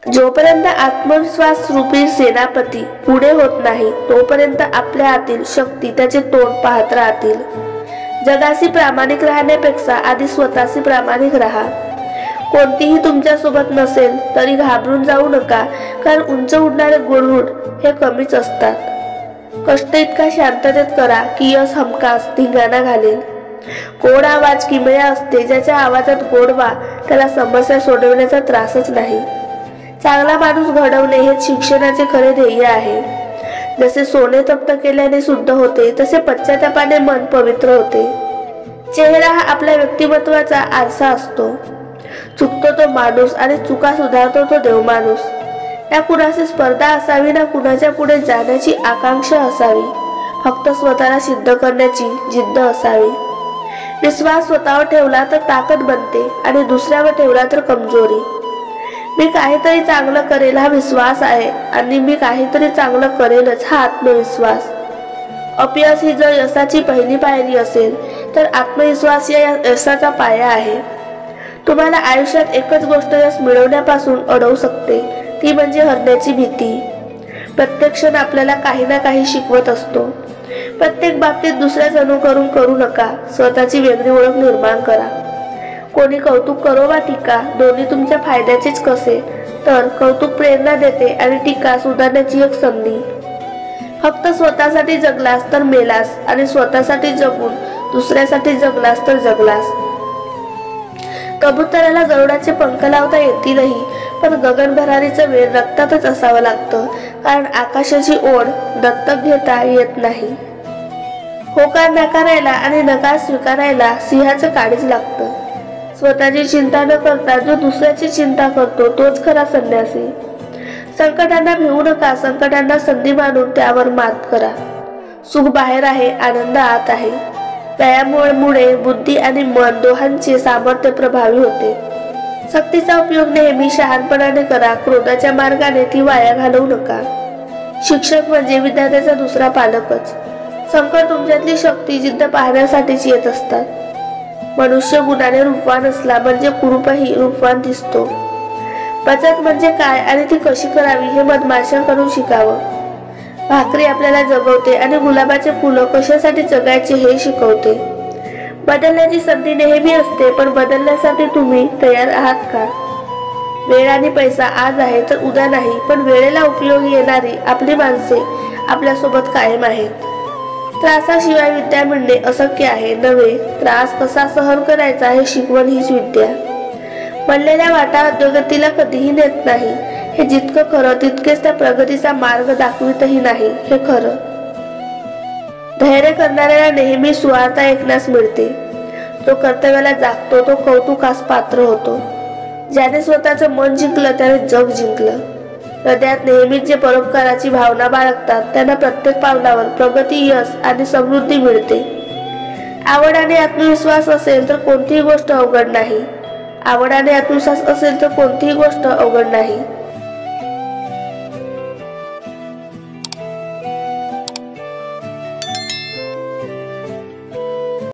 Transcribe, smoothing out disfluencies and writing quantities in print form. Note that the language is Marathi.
जोपर्यंत आत्मविश्वास रूपी सेनापती पुढे होत नाही तोपर्यंत आपल्या आतील शक्ती त्याचे तोंड पाहत राहतील। जगाशी प्रामाणिक राहण्यापेक्षा आधी स्वतःशी प्रामाणिक राहा। कोणतीही तुमच्या सोबत नसेल तरी घाबरून जाऊ नका, कारण उंच उडणारे गुडगुड हे कमीच असतात। कष्ट इतका शांततेत करा की यश हमखास धिंगाणा घालेल। गोड आवाज किमया असते, ज्याच्या आवाजात गोडवा त्याला समस्या सोडवण्याचा त्रासच नाही। चांगला माणूस घडवणे हे शिक्षणाचे खरे ध्येय आहे। जसे सोने तप्त केल्याने शुद्ध होते तसे पश्चातापाने मन पवित्र होते। चेहरा हा आपल्या व्यक्तिमत्वाचा आरसा असतो। चुकतो तो माणूस आणि चुका सुधारतो तो देवमाणूस। ना कुणाशी स्पर्धा असावी, ना कुणाच्या पुढे जाण्याची आकांक्षा असावी, फक्त स्वतःला सिद्ध करण्याची जिद्द असावी। विश्वास स्वतःवर ठेवला तर ताकद बनते आणि दुसऱ्यावर ठेवला तर कमजोरी। मी काहीतरी चांगलं करेल हा विश्वास आहे आणि मी काहीतरी चांगलं करेलच हा आत्मविश्वास। अपयश ही जर यशाची पहिली पायरी असेल तर आत्मविश्वास या यशाचा पाया आहे। तुम्हाला आयुष्यात एकच गोष्ट यश मिळवण्यापासून अडवू शकते, ती म्हणजे हरण्याची भीती। प्रत्येक क्षण आपल्याला काही ना काही शिकवत असतो। प्रत्येक बाबतीत दुसऱ्याच अनुकरण करू नका, स्वतःची वेगळी ओळख निर्माण करा। कोणी कौतुक करो वा टीका दोन्ही तुमच्या फायद्याचेच कसे, तर कौतुक प्रेरणा देते आणि टीका सुधारण्याची एक संधी। फक्त स्वतःसाठी जगलास तर मेलास आणि स्वतःसाठी जगून दुसऱ्यासाठी जगलास तर जगलास। कबुतराला गरुडाचे पंख लावता येतीलही, पण गगनभरारीचं वेळ रक्तातच असावं लागतं, कारण आकाशाची ओढ दत्तक घेता येत नाही। होकार नाकारायला आणि नकार स्वीकारायला सिंहाचं काळीज लागतं। स्वतःची चिंता न करता जो दुसऱ्याची चिंता करतो तोच खरा संन्यासी। संकटांना भिवू नका, संकटांना संधी मानून त्यावर मात करा। सुख बाहेर आहे, आनंद आत आहे। व्यायामामुळे बुद्धी आणि मन दोहांचे सामर्थ्य प्रभावी होते। शक्तीचा उपयोग नेहमी शहाणपणाने करा, क्रोधाच्या मार्गाने ती वाया घालवू नका। शिक्षक म्हणजे विद्यार्थ्याचा दुसरा पालकच। संकट तुमच्यातली शक्ती जिद्द पाहण्यासाठीच येत असतात। मनुष्य गुणाने रूपवान असला म्हणजे कुरूपही रूपवान दिसतो। बचत म्हणजे काय आणि ती कशी करावी हे मधमाशांकडून शिकावं। भाकरी आपल्याला जगवते आणि गुलाबाचे फुलं कशासाठी जगायचे हे शिकवते। बदलण्याची संधी नेहमी असते, पण बदलण्यासाठी तुम्ही तयार आहात का? वेळ आणि पैसा आज आहे तर उद्या नाही, पण वेळेला उपयोगी येणारी आपली माणसे आपल्यासोबत कायम आहेत। त्रासाशिवाय विद्या मिळणे अशक्य आहे नव्हे, त्रास कसा सहन करायचा हे शिकवण हीच विद्या। बनलेल्या वाटा अधोगतीला कधीही नेत नाही हे जितकं खरं, तितकेच त्या प्रगतीचा मार्ग दाखवितही नाही हे खरं। धैर्य करणाऱ्याला नेहमी सुवार्ता ऐकण्यास मिळते। जो कर्तव्याला जागतो तो कौतुकास पात्र होतो। ज्याने स्वतःचं मन जिंकलं त्याने जग जिंकलं। हृदयात नेहमीच जे परोपकाराची भावना बाळगतात त्यांना प्रत्येक पावलावर प्रगती, यश आणि समृद्धी मिळते। आवड आणि आत्मविश्वास असेल तर कोणतीही गोष्ट अवघड नाही। आवड आणि आत्मविश्वास असेल तर कोणतीही गोष्ट अवघड नाही।